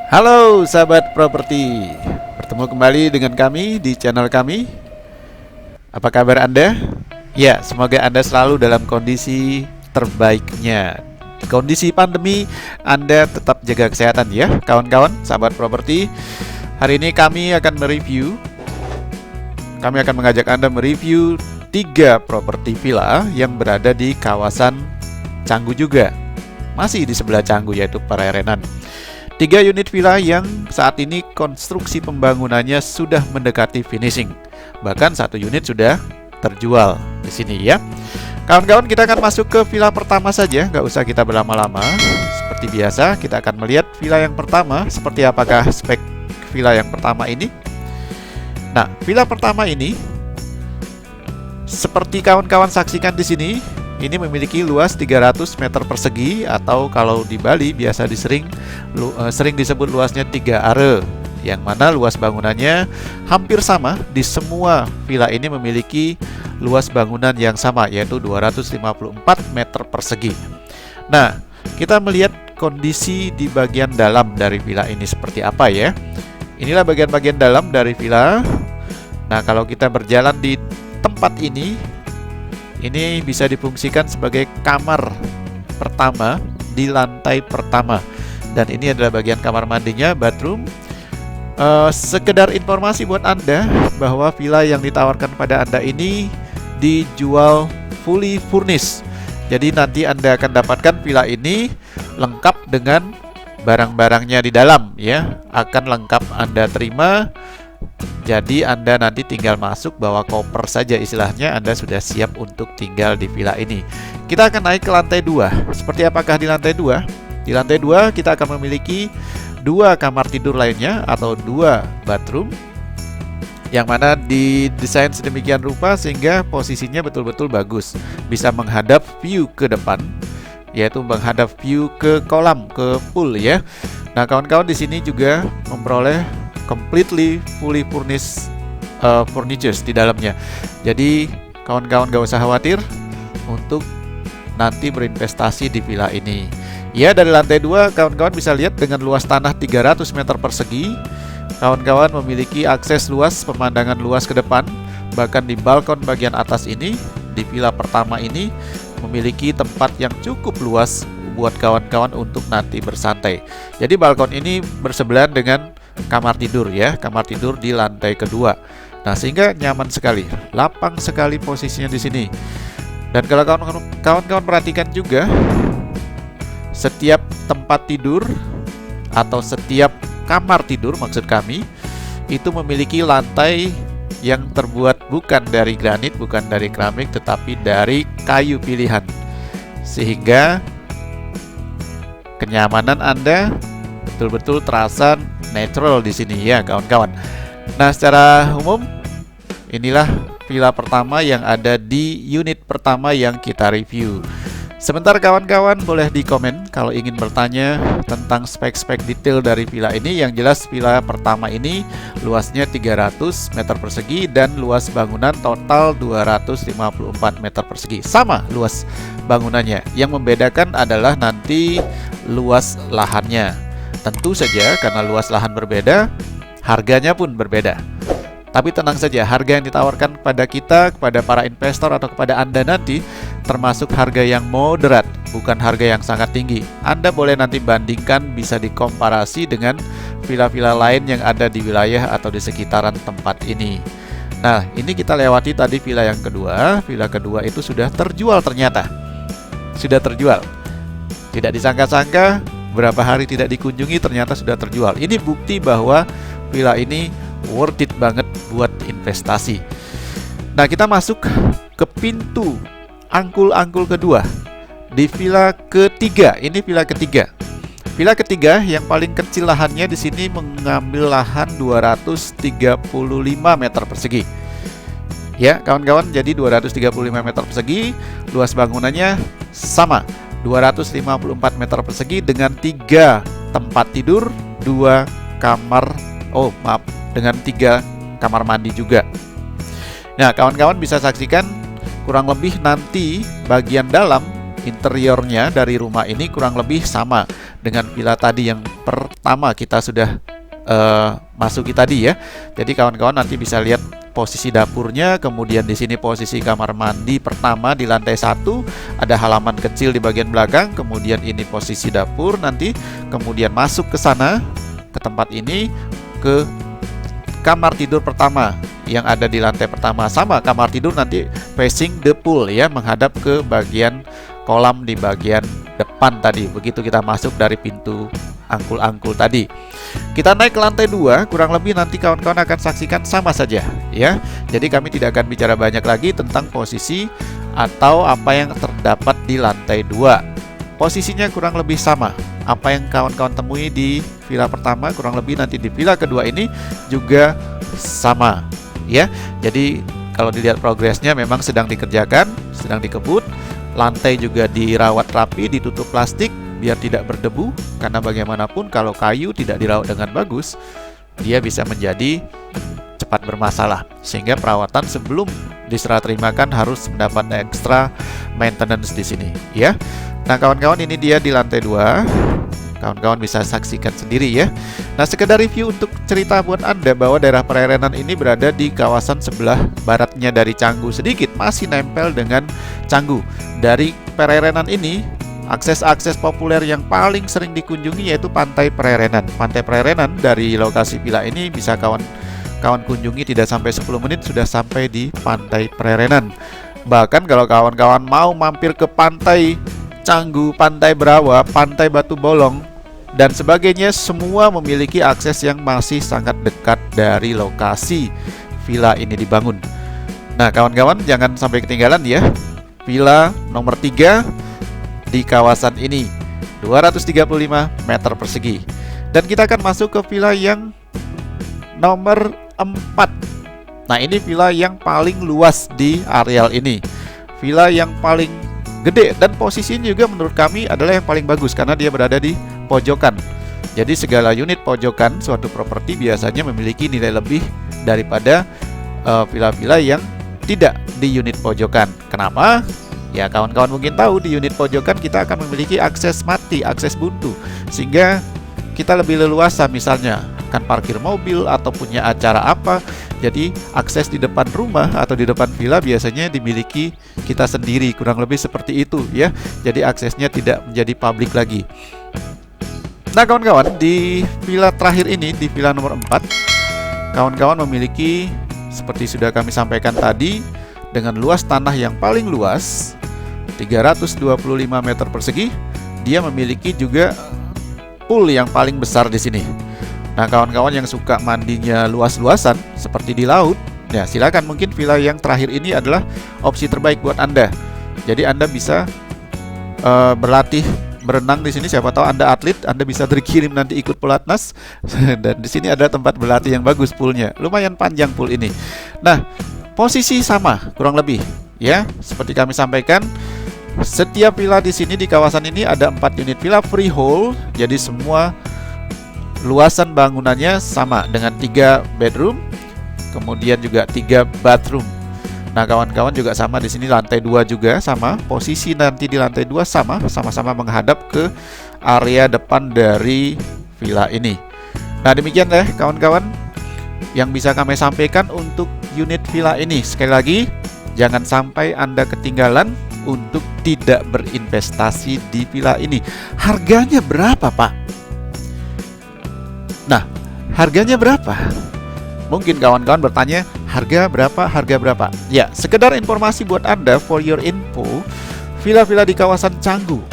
Halo sahabat properti, bertemu kembali dengan kami di channel kami. Apa kabar Anda? Ya, semoga Anda selalu dalam kondisi terbaiknya. Di kondisi pandemi, Anda tetap jaga kesehatan ya, kawan-kawan, sahabat properti. Hari ini kami akan mengajak Anda mereview 3 properti villa yang berada di kawasan Canggu juga. Masih di sebelah Canggu, yaitu Pararenan. 3 unit villa yang saat ini konstruksi pembangunannya sudah mendekati finishing. Bahkan 1 unit sudah terjual di sini ya. Kawan-kawan, kita akan masuk ke villa pertama saja, nggak usah kita berlama-lama. Seperti biasa, kita akan melihat villa yang pertama, seperti apakah spek villa yang pertama ini. Nah, villa pertama ini seperti kawan-kawan saksikan di sini, ini memiliki luas 300 meter persegi, atau kalau di Bali biasa sering disebut luasnya 3 are, yang mana luas bangunannya hampir sama. Di semua villa ini memiliki luas bangunan yang sama, yaitu 254 meter persegi. Nah, kita melihat kondisi di bagian dalam dari villa ini seperti apa ya. Inilah bagian-bagian dalam dari villa. Nah, kalau kita berjalan di tempat ini bisa difungsikan sebagai kamar pertama di lantai pertama. Dan ini adalah bagian kamar mandinya, bathroom. Sekedar informasi buat Anda bahwa villa yang ditawarkan pada Anda ini dijual fully furnished. Jadi nanti Anda akan dapatkan villa ini lengkap dengan barang-barangnya di dalam ya. Akan lengkap Anda terima. Jadi Anda nanti tinggal masuk bawa koper saja, istilahnya Anda sudah siap untuk tinggal di villa ini. Kita akan naik ke lantai 2. Seperti apakah di lantai 2? Di lantai 2 kita akan memiliki 2 kamar tidur lainnya atau 2 bathroom, yang mana didesain sedemikian rupa sehingga posisinya betul-betul bagus, bisa menghadap view ke depan, yaitu menghadap view ke kolam, ke pool ya. Nah, kawan-kawan, di sini juga memperoleh completely fully furnished furnitures di dalamnya. Jadi kawan-kawan gak usah khawatir untuk nanti berinvestasi di villa ini. Ya, dari lantai 2 kawan-kawan bisa lihat dengan luas tanah 300 meter persegi. Kawan-kawan memiliki akses luas, pemandangan luas ke depan. Bahkan di balkon bagian atas ini, di villa pertama ini memiliki tempat yang cukup luas buat kawan-kawan untuk nanti bersantai. Jadi balkon ini bersebelahan dengan kamar tidur ya, kamar tidur di lantai kedua. Nah, sehingga nyaman sekali, lapang sekali posisinya di sini. Dan kalau kawan-kawan perhatikan juga, setiap tempat tidur atau setiap kamar tidur maksud kami itu memiliki lantai yang terbuat bukan dari granit, bukan dari keramik, tetapi dari kayu pilihan. Sehingga kenyamanan Anda betul-betul terasa natural di sini ya, kawan-kawan. Nah, secara umum inilah villa pertama yang ada di unit pertama yang kita review. Sebentar kawan-kawan, boleh di komen kalau ingin bertanya tentang spek-spek detail dari villa ini. Yang jelas villa pertama ini luasnya 300 meter persegi dan luas bangunan total 254 meter persegi. Sama luas bangunannya. Yang membedakan adalah nanti luas lahannya. Tentu saja karena luas lahan berbeda, harganya pun berbeda. Tapi tenang saja, harga yang ditawarkan kepada kita, kepada para investor atau kepada Anda nanti termasuk harga yang moderat, bukan harga yang sangat tinggi. Anda boleh nanti bandingkan, bisa dikomparasi dengan villa-villa lain yang ada di wilayah atau di sekitaran tempat ini. Nah, ini kita lewati tadi villa yang kedua. Villa kedua itu sudah terjual ternyata. Sudah terjual. Tidak disangka-sangka, berapa hari tidak dikunjungi ternyata sudah terjual. Ini bukti bahwa villa ini worth it banget buat investasi. Nah, kita masuk ke pintu angkul-angkul kedua di villa ketiga. Ini villa ketiga. Villa ketiga yang paling kecil lahannya di sini mengambil lahan 235 meter persegi. Ya, kawan-kawan, jadi 235 meter persegi, luas bangunannya sama 254 meter persegi dengan 3 tempat tidur, 2 kamar, dengan 3 kamar mandi juga. Nah, kawan-kawan bisa saksikan kurang lebih nanti bagian dalam interiornya dari rumah ini kurang lebih sama dengan villa tadi yang pertama kita sudah masuki tadi ya. Jadi kawan-kawan nanti bisa lihat posisi dapurnya, kemudian di sini posisi kamar mandi pertama di lantai 1, ada halaman kecil di bagian belakang, kemudian ini posisi dapur nanti, kemudian masuk ke sana, ke tempat ini, ke kamar tidur pertama yang ada di lantai pertama. Sama, kamar tidur nanti facing the pool ya, menghadap ke bagian kolam di bagian depan tadi. Begitu kita masuk dari pintu angkul-angkul tadi. Kita naik ke lantai 2, kurang lebih nanti kawan-kawan akan saksikan sama saja ya. Jadi kami tidak akan bicara banyak lagi tentang posisi atau apa yang terdapat di lantai 2. Posisinya kurang lebih sama. Apa yang kawan-kawan temui di villa pertama, kurang lebih nanti di villa kedua ini juga sama ya. Jadi kalau dilihat progresnya memang sedang dikerjakan, sedang dikebut. Lantai juga dirawat rapi, ditutup plastik biar tidak berdebu, karena bagaimanapun kalau kayu tidak dirawat dengan bagus, dia bisa menjadi cepat bermasalah. Sehingga perawatan sebelum diserah terimakan harus mendapat extra maintenance di sini ya. Nah kawan-kawan, ini dia di lantai 2. Kawan-kawan bisa saksikan sendiri ya. Nah, sekedar review untuk cerita buat Anda bahwa daerah Prerenan ini berada di kawasan sebelah baratnya dari Canggu, sedikit masih nempel dengan Canggu. Dari Prerenan ini, akses-akses populer yang paling sering dikunjungi yaitu Pantai Prerenan. Pantai Prerenan dari lokasi villa ini bisa kawan-kawan kunjungi tidak sampai 10 menit sudah sampai di Pantai Prerenan. Bahkan kalau kawan-kawan mau mampir ke Pantai Canggu, Pantai Brawa, Pantai Batu Bolong, dan sebagainya, semua memiliki akses yang masih sangat dekat dari lokasi villa ini dibangun. Nah kawan-kawan, jangan sampai ketinggalan ya. Villa nomor 3 di kawasan ini 235 meter persegi. Dan kita akan masuk ke villa yang nomor 4. Nah ini villa yang paling luas di areal ini, villa yang paling gede, dan posisinya juga menurut kami adalah yang paling bagus karena dia berada di pojokan. Jadi segala unit pojokan suatu properti biasanya memiliki nilai lebih daripada villa-villa yang tidak di unit pojokan. Kenapa? Ya kawan-kawan mungkin tahu, di unit pojokan kita akan memiliki akses mati, akses buntu, sehingga kita lebih leluasa misalnya akan parkir mobil atau punya acara apa. Jadi akses di depan rumah atau di depan villa biasanya dimiliki kita sendiri, kurang lebih seperti itu ya. Jadi aksesnya tidak menjadi publik lagi. Nah kawan-kawan, di villa terakhir ini, di villa nomor 4, kawan-kawan memiliki seperti sudah kami sampaikan tadi, dengan luas tanah yang paling luas 325 meter persegi. Dia memiliki juga pool yang paling besar di sini. Nah kawan-kawan yang suka mandinya luas-luasan seperti di laut, ya silakan, mungkin villa yang terakhir ini adalah opsi terbaik buat Anda. Jadi Anda bisa berlatih berenang di sini. Siapa tahu Anda atlet, Anda bisa dikirim nanti ikut pelatnas. Dan di sini ada tempat berlatih yang bagus, poolnya lumayan panjang pool ini. Nah posisi sama kurang lebih ya, seperti kami sampaikan. Setiap villa di sini di kawasan ini ada 4 unit villa freehold. Jadi semua luasan bangunannya sama dengan 3 bedroom, kemudian juga 3 bathroom. Nah kawan-kawan juga sama di sini, lantai 2 juga sama. Posisi nanti di lantai 2 sama-sama menghadap ke area depan dari villa ini. Nah demikian ya kawan-kawan yang bisa kami sampaikan untuk unit villa ini. Sekali lagi, jangan sampai Anda ketinggalan untuk tidak berinvestasi di villa ini. Harganya berapa Pak? Nah, harganya berapa? Mungkin kawan-kawan bertanya, harga berapa? Ya, sekedar informasi buat Anda, for your info, villa-villa di kawasan Canggu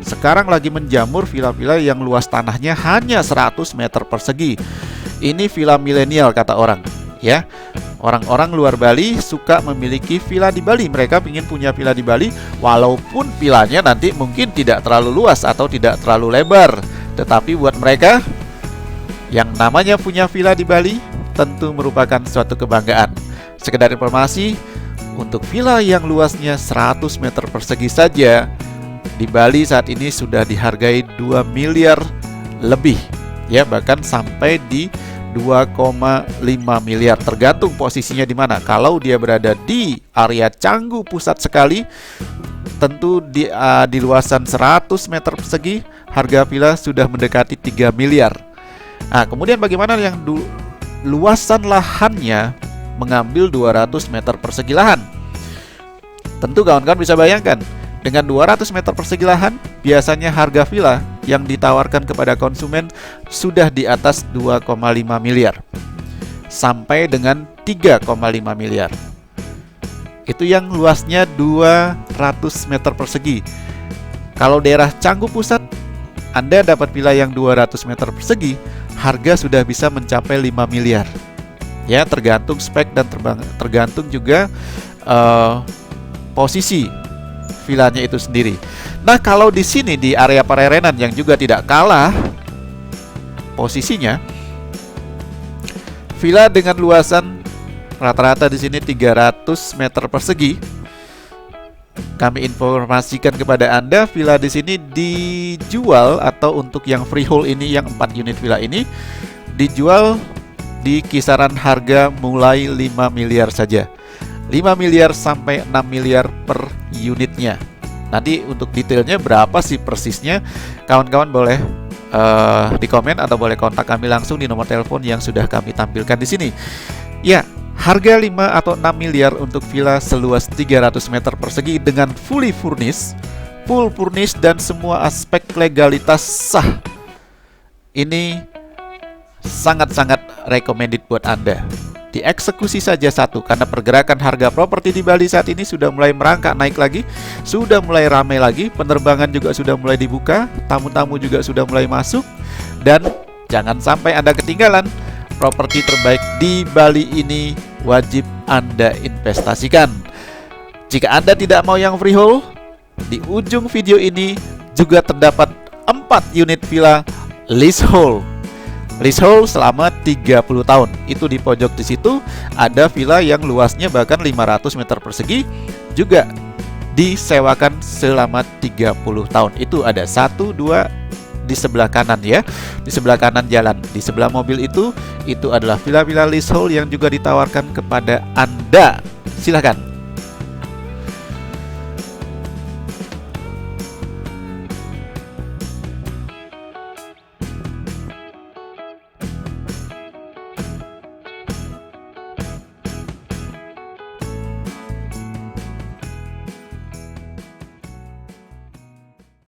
sekarang lagi menjamur villa-villa yang luas tanahnya hanya 100 meter persegi. Ini villa milenial kata orang, ya. Orang-orang luar Bali suka memiliki villa di Bali. Mereka ingin punya villa di Bali, walaupun villanya nanti mungkin tidak terlalu luas atau tidak terlalu lebar. Tetapi buat mereka yang namanya punya villa di Bali tentu merupakan suatu kebanggaan. Sekedar informasi, untuk villa yang luasnya 100 meter persegi saja di Bali saat ini sudah dihargai 2 miliar lebih, ya, bahkan sampai di 2,5 miliar, tergantung posisinya di mana. Kalau dia berada di area Canggu pusat sekali, tentu di luasan 100 meter persegi harga villa sudah mendekati 3 miliar. Nah, kemudian bagaimana yang luasan lahannya mengambil 200 meter persegi lahan? Tentu kawan-kawan bisa bayangkan, dengan 200 meter persegi lahan, biasanya harga villa yang ditawarkan kepada konsumen sudah di atas 2,5 miliar sampai dengan 3,5 miliar. Itu yang luasnya 200 meter persegi. Kalau daerah Canggu Pusat, Anda dapat villa yang 200 meter persegi, harga sudah bisa mencapai 5 miliar. Ya, tergantung spek dan tergantung juga posisi villanya itu sendiri. Nah, kalau di sini di area Parerenan yang juga tidak kalah posisinya, villa dengan luasan rata-rata di sini 300 meter persegi. Kami informasikan kepada Anda, villa di sini dijual, atau untuk yang freehold ini, yang 4 unit villa ini dijual di kisaran harga mulai 5 miliar saja. 5 miliar sampai 6 miliar per unitnya. Nanti untuk detailnya berapa sih persisnya, kawan-kawan boleh di komen atau boleh kontak kami langsung di nomor telepon yang sudah kami tampilkan di sini. Ya, harga 5 atau 6 miliar untuk villa seluas 300 meter persegi dengan fully furnished, full furnished dan semua aspek legalitas sah. Ini sangat-sangat recommended buat Anda. Dieksekusi saja satu, karena pergerakan harga properti di Bali saat ini sudah mulai merangkak naik lagi, sudah mulai ramai lagi, penerbangan juga sudah mulai dibuka, tamu-tamu juga sudah mulai masuk, dan jangan sampai Anda ketinggalan. Properti terbaik di Bali ini wajib Anda investasikan. Jika Anda tidak mau yang freehold, di ujung video ini juga terdapat 4 unit villa leasehold. Leasehold selama 30 tahun. Itu di pojok di situ ada villa yang luasnya bahkan 500 meter persegi, juga disewakan selama 30 tahun. Itu ada 1, 2 di sebelah kanan ya, di sebelah kanan jalan, di sebelah mobil itu adalah villa-villa leasehold yang juga ditawarkan kepada Anda. Silahkan